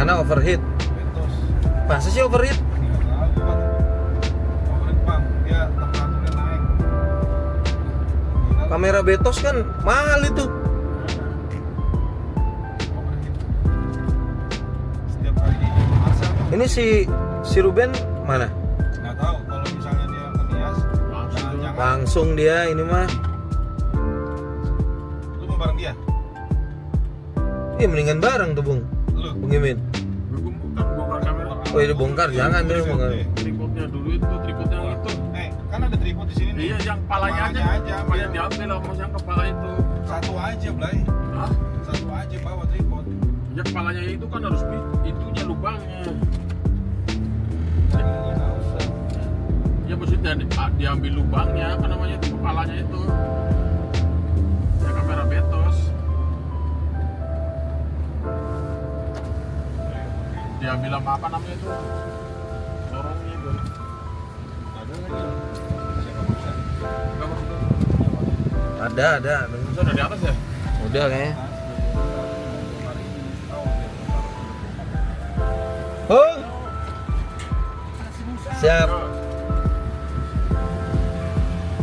Gimana overheat? Betos. Masa sih overheat? Nggak tahu, overheat bang, dia temperaturnya naik. Kamera Betos kan mahal itu. Overheat. Setiap kali masa tuh. Ini si Ruben mana? Nggak tahu kalau misalnya dia ngenias, jangan Langsung dia ini mah. lu mau bareng dia. Iya mendingan bareng tuh Bung. Lu Bung Imin. Gue kan bongkar kamera. Oh ini bongkar jangan deh bongkar. Tripodnya dulu itu, tripodnya yang itu. kan ada tripod di sini nih. Iya, yang palanya aja. Palanya diambil lah, mas yang kepala itu. Satu aja, Blay. Hah? Satu aja bawa tripod. Ya kepalanya itu kan harus itunya lubangnya. Nggak usah. Ya maksudnya diambil lubangnya, apa namanya itu kepalanya itu. Ya kamera Betos. Diambil sama apa namanya itu? Lorongnya itu. Ada lagi. Siapa bisa? Enggak maksudnya. Ada. Bisa udah di atas ya? Udah kayaknya. Bung. Siap.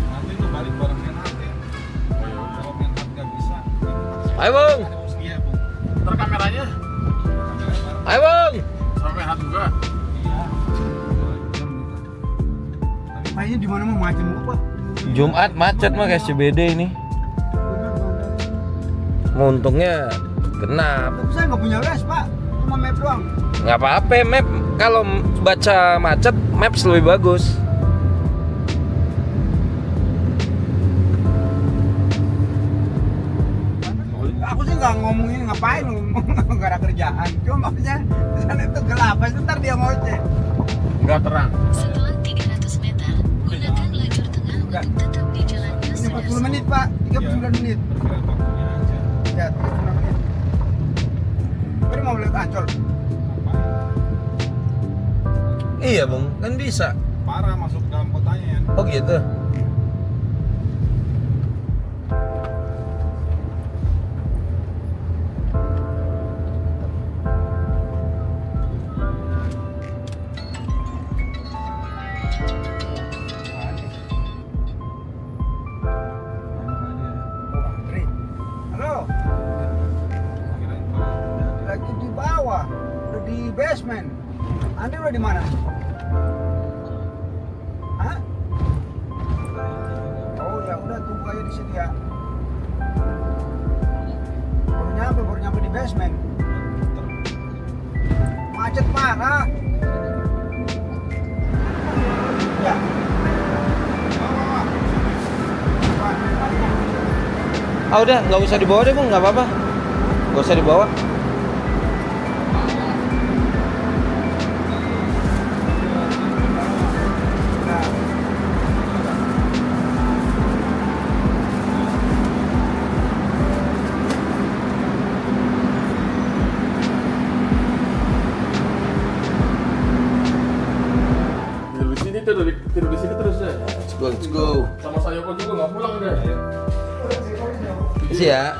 Nanti lu balik bareng Menhat ya. Oh iya. Kalau Menhat nggak bisa, Ayo Bung. ada Oskia, Bung. Ntar kameranya Kameranya bareng. Ayo Bung. sampai hat juga. Iya. Tapi kayaknya di mana mau macam apa? Jumat macet mah kayak CBD ini. Untungnya genap. Saya nggak punya les, Pak. Cuma map doang. Nggak apa-apa map. Kalau baca macet, Maps lebih bagus. Aku sih nggak ngomongin ngapain lu, nggak ada kerjaan. Cuma maksudnya di sana itu gelap, pasti ntar dia ngoceh. Enggak terang. Setelah 300 meter, gunakan lajur tengah untuk tetap di jalan Ini Yusuf 40 menit, Pak. 39 menit. Ya, 39 menit. Tadi mau beli Ancol. Iya Bung, kan bisa. Parah masuk dalam kotanya ya. Oh gitu. Halo. Lagi di bawah, udah di basement. Andi udah di mana? Hah? Oh ya udah tunggu aja di sini ya. Baru nyampe di basement. Macet parah. Ya. Ah udah, nggak usah dibawa deh Bung, nggak apa-apa. Nggak usah dibawa. Tidur di sini tidur di sini terus ya. Let's go. Sama saya kok juga nggak pulang deh. Isi ya.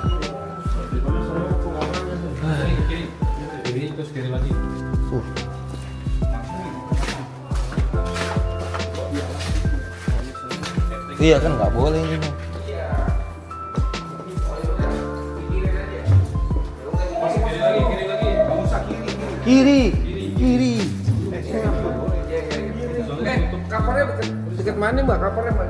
Kiri terus kiri lagi. Iya kan nggak boleh ini. Kiri. Kamarnya deket mana Mbak? Kamarnya Mbak?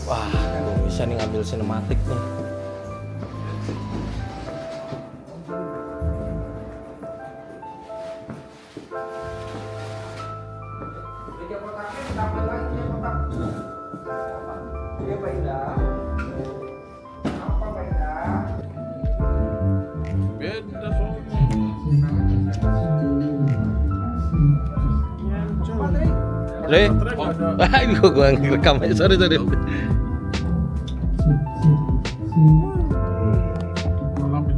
Wah, belum bisa nih ngambil sinematik nih. Beda soalnya. Re, ini gua ngerekam aja, sorry. Lapin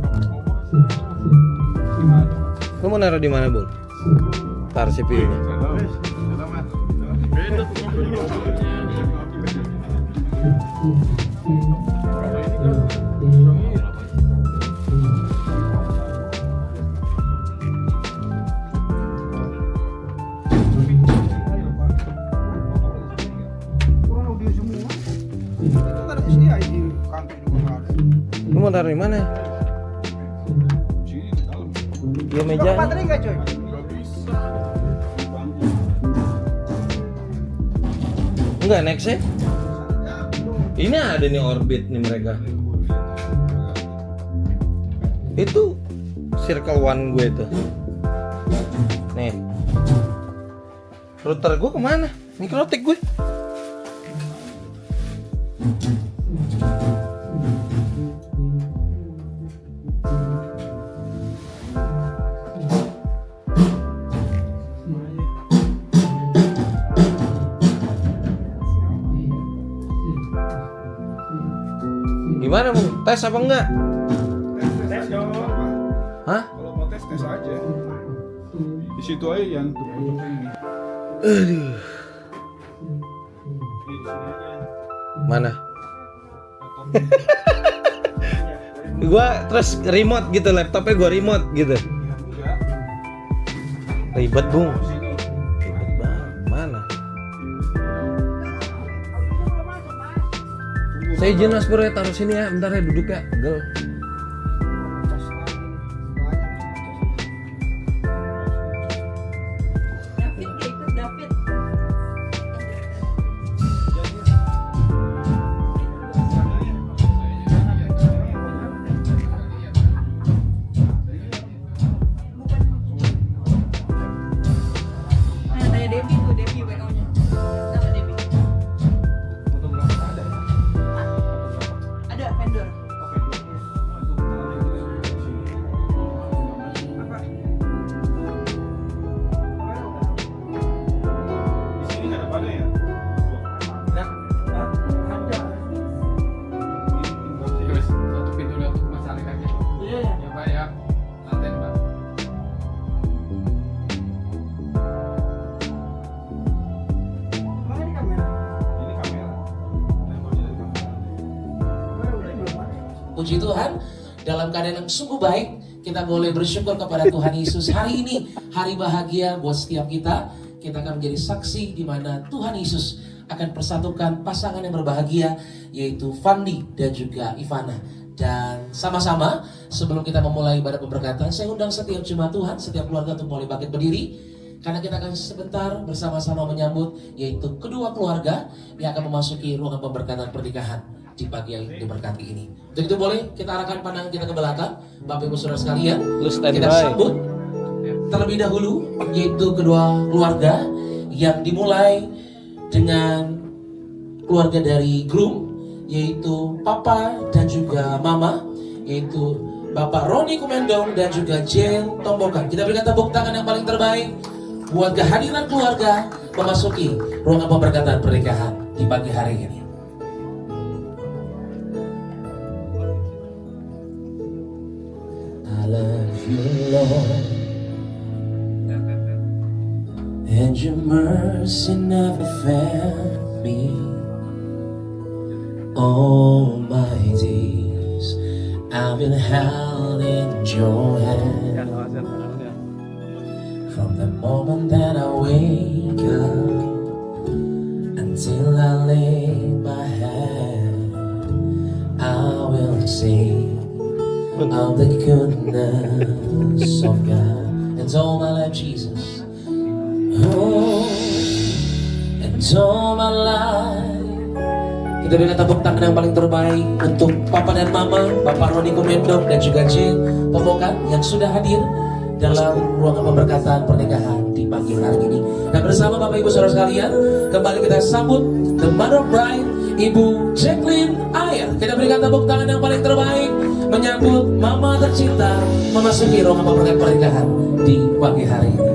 kamu. naruh di mana, Bung? Tar CPU-nya. Beda tuh mobilnya. Kalau ini kan Kurang audio semua. Itu kan ada SDI di kantor juga nggak ada. Lu mau taruh di mana? Sini di dalam. Di meja. Baterai nggak coy? nggak bisa. Enggak, next-nya. Ini ada nih orbit nih mereka. Itu circle one gue tuh. Nih. Router gue kemana? Mikrotik gue. Gimana, Bung? Tes apa enggak? Tes dong. Hah? Kalau mau tes tes aja. Di situ aja yang tuh pojoknya ini. Aduh. Di sini aja. Mana? Gua terus remote gitu, laptopnya gua remote gitu. Enggak. Ribet, Bung. Sini. Ribet banget. Mana? Saya izin Mas Bro ya, taruh sini ya, bentar ya, duduk ya, pegel. David ya ikut David. Nah, tanya Devi tuh, Devi WO-nya. Nama Devi. Fotografer ada ya? Ada vendor. Di sini nggak ada pada ya? Terus satu pintu untuk Mas Alek aja. Iya. Ya Pak ya. Santai Pak. Mana di kamera? Ini kamera. Levelnya dari kamera. Puji Tuhan, dalam keadaan yang sungguh baik, kita boleh bersyukur kepada Tuhan Yesus. Hari ini, hari bahagia buat setiap kita. Kita akan menjadi saksi di mana Tuhan Yesus akan persatukan pasangan yang berbahagia, yaitu Fandi dan juga Ivana. Dan sama-sama, sebelum kita memulai ibadah pemberkatan, saya undang setiap jemaat Tuhan, setiap keluarga untuk boleh bangkit berdiri. Karena kita akan sebentar bersama-sama menyambut, yaitu kedua keluarga yang akan memasuki ruangan pemberkatan pernikahan di pagi yang diberkati ini. Untuk itu boleh kita arahkan pandangan kita ke belakang, Bapak Ibu Saudara sekalian. Lu standby. Kita sambut terlebih dahulu, yaitu kedua keluarga yang dimulai dengan keluarga dari groom, yaitu Papa dan juga Mama, yaitu Bapak Roni Kumendong dan juga Jen Tombokan. Kita berikan tepuk tangan yang paling terbaik buat kehadiran keluarga memasuki ruangan pemberkatan pernikahan di pagi hari ini. I love you, Lord, and your mercy never failed me. All my days I've been held in your hand. From the moment that I wake up until I lay my head, I will sing of the goodness of God. And all my life, Jesus. Oh, and all my life. Kita berikan tepuk tangan yang paling terbaik untuk Papa dan Mama, Bapak Roni Kumendong dan juga Jen Tombokan yang sudah hadir dalam ruangan pemberkatan pernikahan di pagi hari ini. Dan bersama Bapak Ibu Saudara sekalian, kembali kita sambut the mother of bride, Ibu Jacqueline Ayer. Kita berikan tepuk tangan yang paling terbaik menyambut Mama tercinta memasuki ruangan pemberkatan pernikahan di pagi hari ini.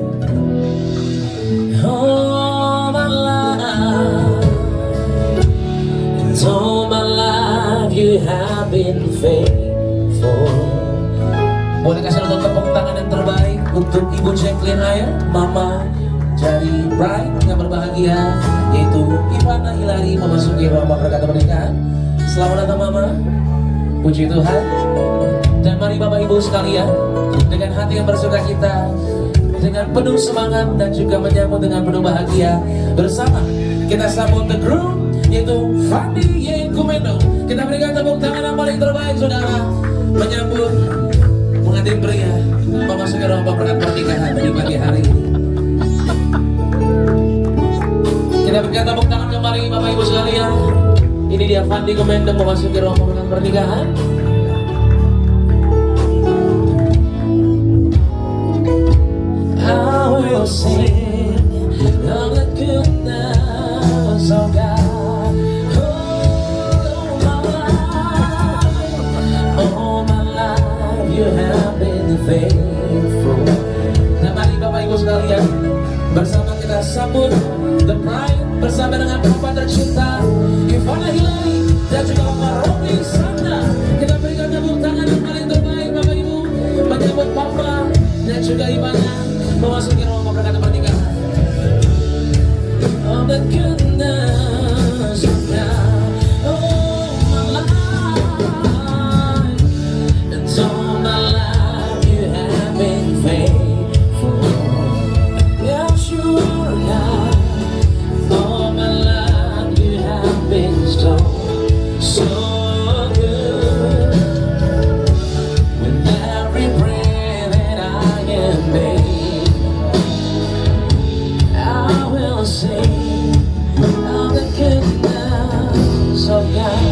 Oh my life, all my life you have been faithful. Boleh kasih untuk tepuk tangan yang terbaik untuk Ibu Jacqueline Ayer, Mama dari Bright yang berbahagia, yaitu Ivana Hilary memasuki ruang perkataan pernikahan. Selamat datang Mama, puji Tuhan. Dan mari Bapak Ibu sekalian, dengan hati yang bersukacita, dengan penuh semangat dan juga menyambut dengan penuh bahagia, bersama kita sambut the groom, yaitu Fandi Yekumendo. Kita berikan tepuk tangan yang paling terbaik saudara, menyambut pengantin pria memasuki ruang perkataan pernikahan di pagi hari ini. Kita berikan tepuk tangan kembali Bapak Ibu sekalian. Ini dia Fandi Yekumendo memasuki ruang perkataan pernikahan. I will sing of the goodness of God. All my life you have been faithful. Nah mari Bapak Ibu sekalian, bersama kita sambut The Bride bersama dengan Bapak tercinta Ivana Hilary dan juga Bapak Robi Sanda. Kita berikan tepuk tangan yang paling terbaik Bapak Ibu menyambut Papa dan juga Ivana memasuki ruang perkataan pernikahan. Oh the goodness of God, oh my life, and all my life you have been faithful. Yes you are God, all my life you have been so good. With every breath that I am made, sing of the goodness of God.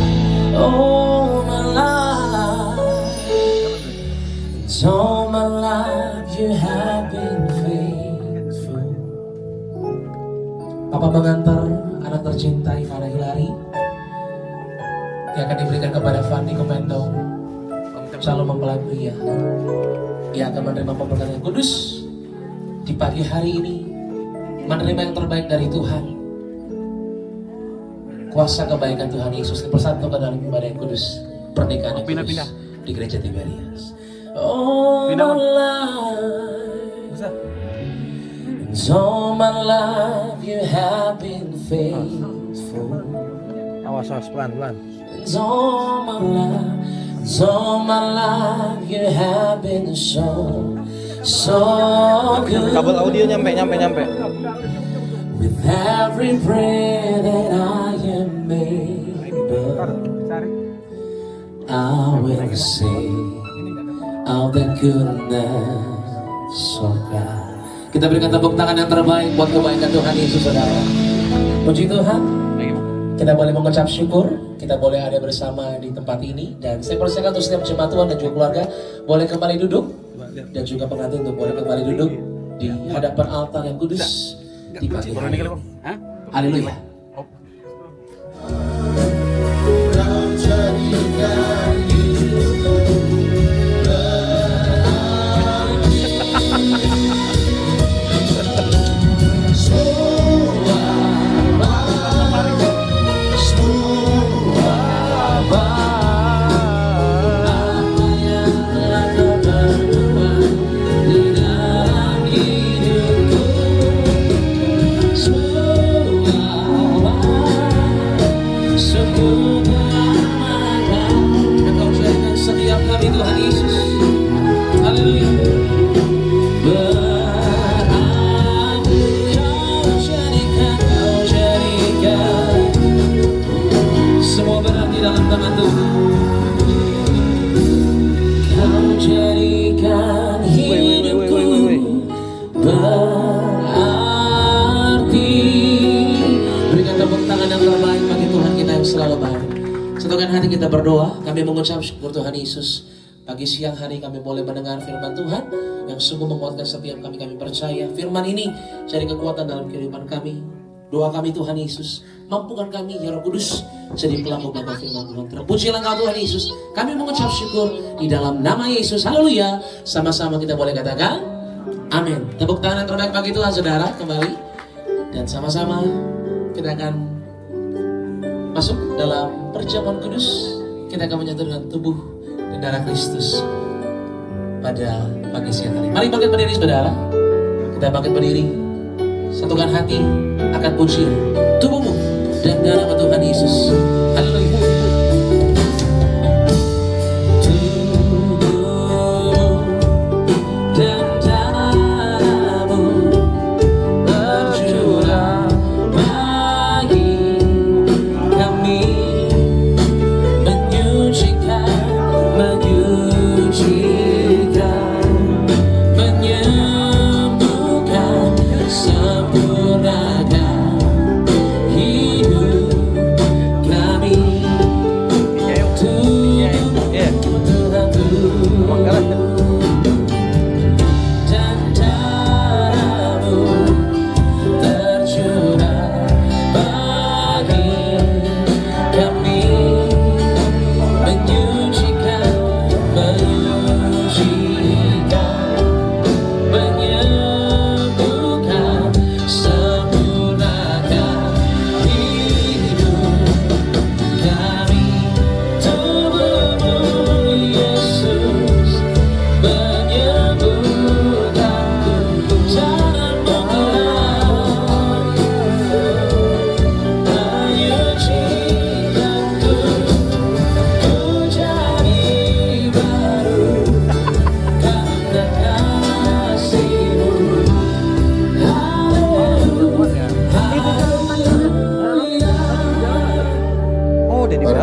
All my life you have been faithful. Papa mengantar anak tercinta Ivana Hilary yang akan diberikan kepada Fandi Yekumendo, calon mempelai pria. Ia akan menerima pemberkatan yang kudus di pagi hari ini, menerima yang terbaik dari Tuhan. Kuasa kebaikan Tuhan Yesus dipersatukan dalam ibadah yang kudus pernikahan yang kudus di gereja Tiberias. All my life, all my life you have been faithful. Awas pelan-pelan. All my life you have been so good. Kabel audio nyampe. With every prayer that I am able, I will sing of the goodness of God. Kita berikan tepuk tangan yang terbaik buat kebaikan Tuhan Yesus, saudara. Puji Tuhan. Kita boleh mengucap syukur, kita boleh ada bersama di tempat ini, dan saya persilakan untuk setiap jemaat Tuhan dan juga keluarga boleh kembali duduk, dan juga pengantin untuk boleh kembali duduk di hadapan altar yang kudus di pagi hari. Haleluya. Hati kita berdoa, kami mengucap syukur Tuhan Yesus. Pagi siang hari kami boleh mendengar firman Tuhan yang sungguh menguatkan setiap kami. Kami percaya firman ini jadi kekuatan dalam kehidupan kami. Doa kami Tuhan Yesus, mampukan kami ya Roh Kudus jadi pelaku bapak firman Tuhan. Terpujilah Engkau Tuhan Yesus. Kami mengucap syukur di dalam nama Yesus. Haleluya. Sama-sama kita boleh katakan amin. Tepuk tangan yang terbaik bagi Tuhan saudara kembali. Dan sama-sama kita akan masuk dalam perjamuan kudus. Kita akan menyatu dengan tubuh dan darah Kristus. pada pagi siang hari. Mari bangkit berdiri saudara. Kita bangkit berdiri. Satukan hati akan puji tubuhmu dan darah Tuhan Yesus. Haleluya.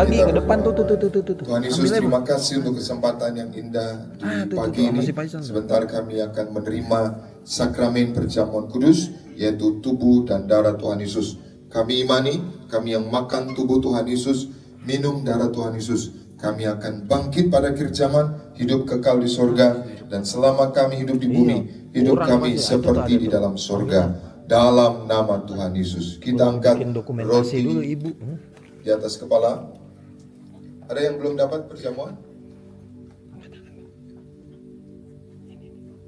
Lagi ke depan tuh. Tuhan Yesus, terima kasih untuk kesempatan yang indah di pagi ini. Sebentar kami akan menerima sakramen perjamuan kudus, yaitu tubuh dan darah Tuhan Yesus. Kami imani, kami yang makan tubuh Tuhan Yesus, minum darah Tuhan Yesus, kami akan bangkit pada akhir zaman, hidup kekal di sorga, dan selama kami hidup di bumi, hidup kami seperti di dalam sorga. Dalam nama Tuhan Yesus, kita angkat roti di atas kepala. Ada yang belum dapat perjamuan?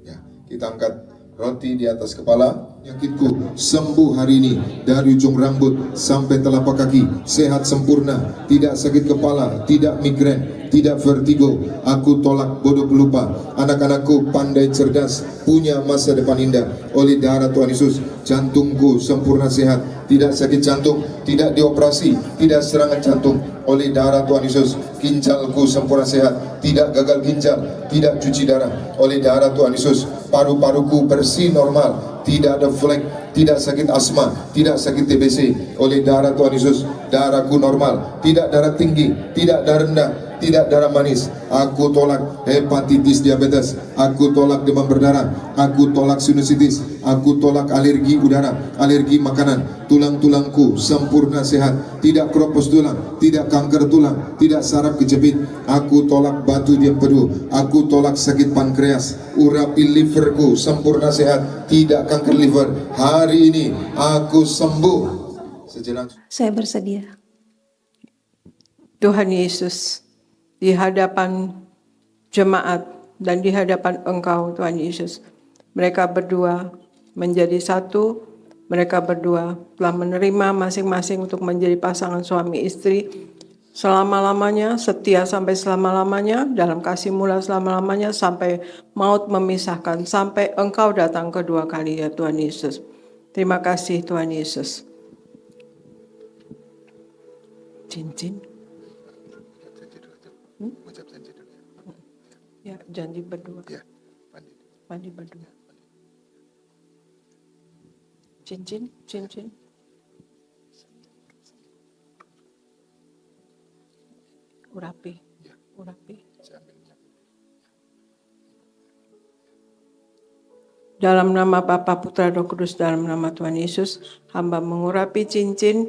Ya, kita angkat roti di atas kepala. Yakinku sembuh hari ini dari ujung rambut sampai telapak kaki, sehat sempurna, tidak sakit kepala, tidak migrain, tidak vertigo. Aku tolak bodoh pelupa. Anak-anakku pandai cerdas, punya masa depan indah oleh darah Tuhan Yesus. Jantungku sempurna sehat, tidak sakit jantung, tidak dioperasi, tidak serangan jantung oleh darah Tuhan Yesus. Ginjalku sempurna sehat, tidak gagal ginjal, tidak cuci darah oleh darah Tuhan Yesus. Paru-paruku bersih normal, tidak ada flek, tidak sakit asma, tidak sakit TBC oleh darah Tuhan Yesus. Darahku normal, tidak darah tinggi, tidak darah rendah, tidak darah manis. Aku tolak hepatitis diabetes, aku tolak demam berdarah, aku tolak sinusitis, aku tolak alergi udara, alergi makanan. Tulang-tulangku sempurna sehat, tidak keropos tulang, tidak kanker tulang, tidak saraf kejepit. Aku tolak batu di empedu, aku tolak sakit pankreas. Urapi liverku sempurna sehat, tidak kanker liver. Hari ini aku sembuh. Sejenak. Saya bersedia. Tuhan Yesus, di hadapan jemaat dan di hadapan Engkau Tuhan Yesus, mereka berdua menjadi satu. Mereka berdua telah menerima masing-masing untuk menjadi pasangan suami istri selama-lamanya, setia sampai selama-lamanya, dalam kasih mula selama-lamanya, sampai maut memisahkan, sampai Engkau datang kedua kali ya Tuhan Yesus. Terima kasih Tuhan Yesus. Cincin. Ya, janji berdua. Mandi berdua. Cincin. Urapi. Dalam nama Bapa, Putra, Roh Kudus, dalam nama Tuhan Yesus, hamba mengurapi cincin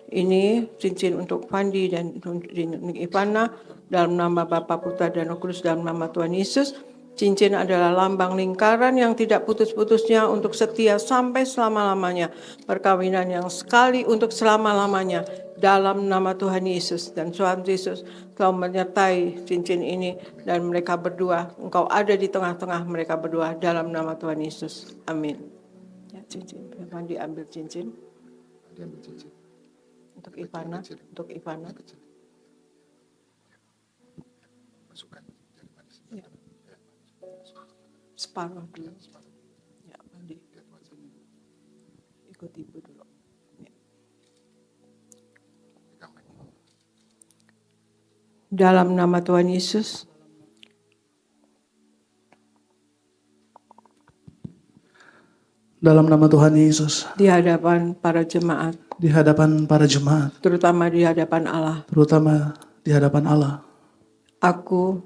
ini, cincin untuk Fandi dan untuk Ivana, dalam nama Bapa, Putra, dan Roh Kudus, dalam nama Tuhan Yesus. Cincin adalah lambang lingkaran yang tidak putus-putusnya untuk setia sampai selama-lamanya. Perkawinan yang sekali untuk selama-lamanya. Dalam nama Tuhan Yesus. Dan Tuhan Yesus telah menyertai cincin ini. Dan mereka berdua, Engkau ada di tengah-tengah mereka berdua. Dalam nama Tuhan Yesus. Amin. Ya, cincin. Mandi ambil cincin. Untuk Ivana. Masukkan. Ya. separuh dulu. Ya, Fandi. Ikut ibu dulu. Ya. Dalam nama Tuhan Yesus, dalam nama Tuhan Yesus, di hadapan para jemaat, di hadapan para jemaat, terutama di hadapan Allah, terutama di hadapan Allah, aku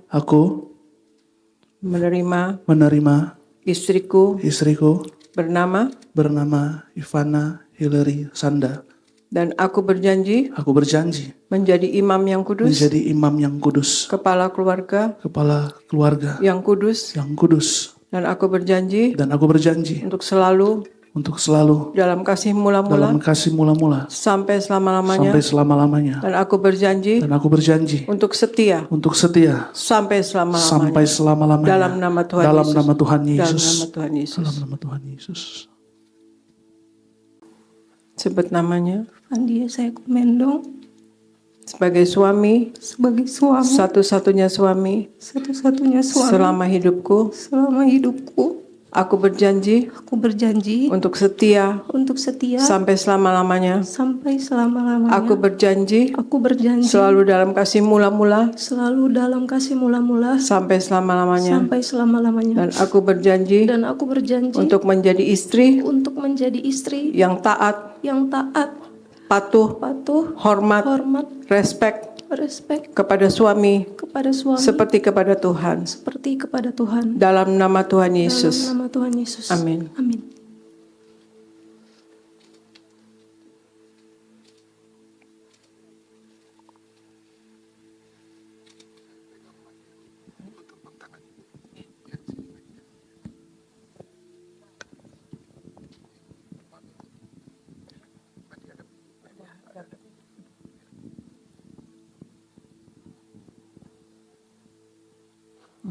menerima istriku bernama Ivana Hillary Sanda, dan aku berjanji menjadi imam yang kudus, kepala keluarga yang kudus, dan aku berjanji untuk selalu dalam kasih mula-mula sampai selama-lamanya. Dan aku berjanji untuk setia sampai selama-lamanya. Dalam nama Tuhan Yesus. Dalam nama Tuhan Yesus. Sebut namanya. Fandi Yesaya Kumendong, Sebagai suami, satu-satunya suami selama hidupku, aku berjanji untuk setia sampai selama-lamanya. Aku berjanji selalu dalam kasih mula-mula sampai selama-lamanya. Dan aku berjanji untuk menjadi istri yang taat, patuh, hormat, respect kepada suami seperti kepada Tuhan. Dalam nama Tuhan Yesus. Amin.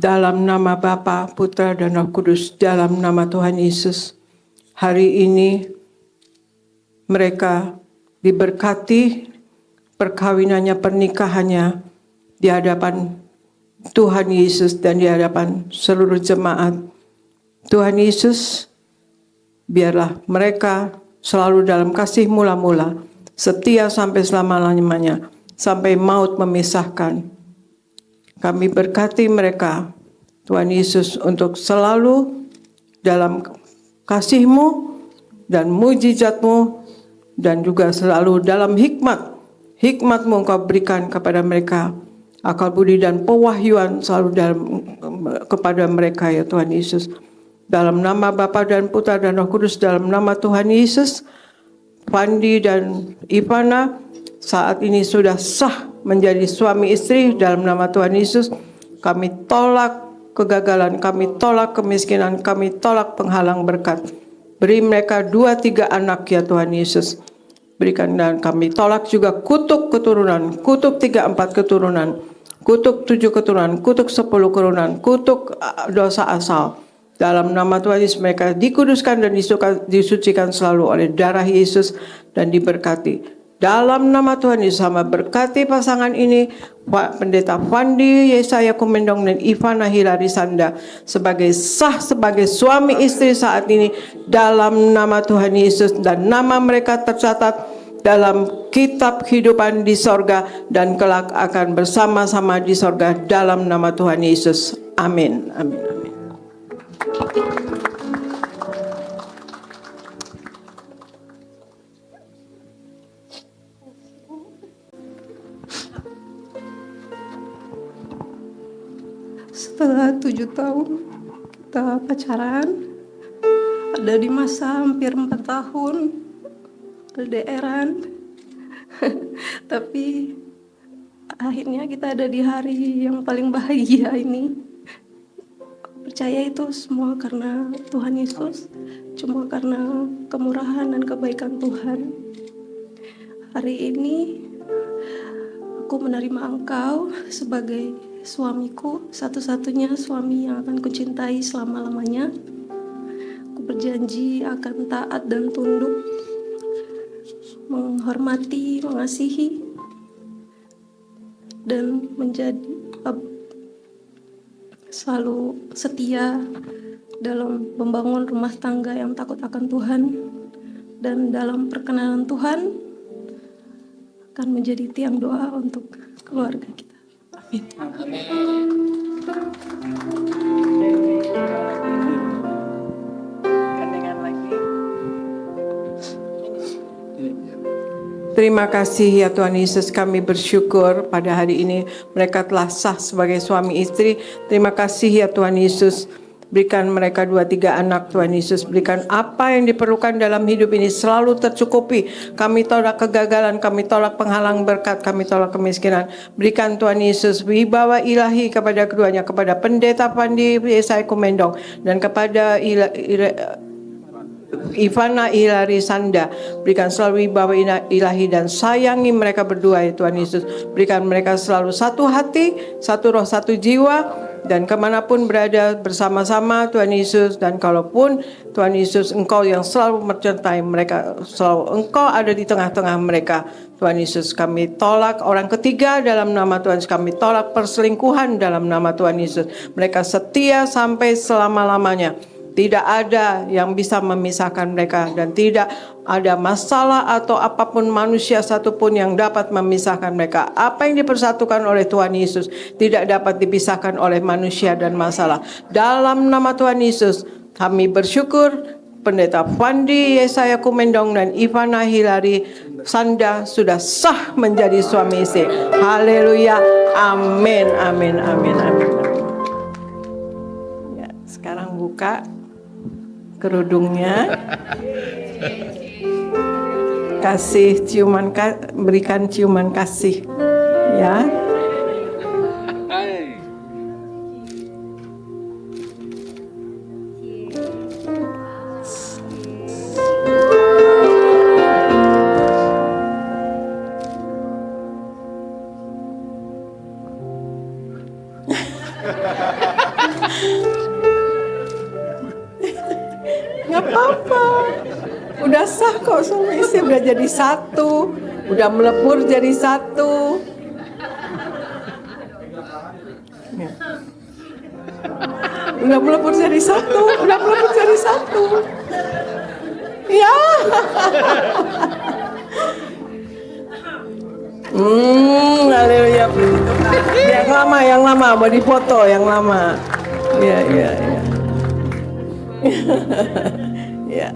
Dalam nama Bapa, Putra, dan Roh Kudus, dalam nama Tuhan Yesus, hari ini mereka diberkati perkawinannya, pernikahannya di hadapan Tuhan Yesus dan di hadapan seluruh jemaat. Tuhan Yesus, biarlah mereka selalu dalam kasih mula-mula, setia sampai selama-lamanya, sampai maut memisahkan. Kami berkati mereka, Tuhan Yesus, untuk selalu dalam kasih-Mu dan mujizat-Mu, dan juga selalu dalam hikmat-Mu Engkau berikan kepada mereka. Akal budi dan pewahyuan selalu kepada mereka, ya Tuhan Yesus. Dalam nama Bapa dan Putra dan Roh Kudus, dalam nama Tuhan Yesus, Fandi dan Ivana saat ini sudah sah menjadi suami istri. Dalam nama Tuhan Yesus, kami tolak kegagalan, kami tolak kemiskinan, kami tolak penghalang berkat. Beri mereka 2-3 anak, ya Tuhan Yesus. Berikan, dan kami tolak juga kutuk keturunan, kutuk 3-4 keturunan, kutuk 7 keturunan, kutuk 10 keturunan, kutuk dosa asal. Dalam nama Tuhan Yesus mereka dikuduskan dan disucikan selalu oleh darah Yesus dan diberkati. Dalam nama Tuhan Yesus, sama berkati pasangan ini, Pak Pendeta Fandi Yesaya Kumendong dan Ivana Hillary Sanda sebagai suami istri saat ini, dalam nama Tuhan Yesus, dan nama mereka tercatat dalam kitab kehidupan di sorga dan kelak akan bersama-sama di sorga dalam nama Tuhan Yesus. Amin. Amin. Amin. Setelah 7 tahun kita pacaran, ada di masa hampir 4 tahun LDR-an, tapi akhirnya kita ada di hari yang paling bahagia ini. Aku percaya itu semua karena Tuhan Yesus, cuma karena kemurahan dan kebaikan Tuhan. Hari ini aku menerima Engkau sebagai suamiku, satu-satunya suami yang akan kucintai selama-lamanya. Aku berjanji akan taat dan tunduk, menghormati, mengasihi, dan menjadi selalu setia dalam membangun rumah tangga yang takut akan Tuhan, dan dalam perkenanan Tuhan akan menjadi tiang doa untuk keluarga kita. Amin. Terima kasih ya Tuhan Yesus, kami bersyukur pada hari ini mereka telah sah sebagai suami istri. Terima kasih ya Tuhan Yesus, berikan mereka 2-3 anak Tuhan Yesus, berikan apa yang diperlukan dalam hidup ini selalu tercukupi. Kami tolak kegagalan, kami tolak penghalang berkat, kami tolak kemiskinan. Berikan Tuhan Yesus wibawa ilahi kepada keduanya, kepada Pendeta Pandi Yesaya Kumendong dan kepada Ivana Hilary Sanda. Berikan selalu wibawa ilahi dan sayangi mereka berdua ya Tuhan Yesus. Berikan mereka selalu satu hati, satu roh, satu jiwa, dan kemanapun berada bersama-sama Tuhan Yesus. Dan kalaupun Tuhan Yesus Engkau yang selalu menyertai mereka, selalu Engkau ada di tengah-tengah mereka Tuhan Yesus. Kami tolak orang ketiga dalam nama Tuhan Yesus. Kami tolak perselingkuhan dalam nama Tuhan Yesus. Mereka setia sampai selama-lamanya. Tidak ada yang bisa memisahkan mereka, dan tidak ada masalah atau apapun manusia satupun yang dapat memisahkan mereka. Apa yang dipersatukan oleh Tuhan Yesus tidak dapat dipisahkan oleh manusia dan masalah. Dalam nama Tuhan Yesus kami bersyukur Pendeta Pandi Yesaya Kumendong dan Ivana Hilary Sanda sudah sah menjadi suami istri. Haleluya. Amin. Amin. Amin. Amin. Ya, sekarang buka kerudungnya, kasih ciuman, berikan ciuman kasih ya. Nggak apa-apa, udah sah kok suami istri, udah jadi satu, udah melebur jadi satu. Udah melebur jadi satu, udah melebur jadi satu. Ya. Haleluya. Yang lama mau dipoto, yang lama. Ya. Ya.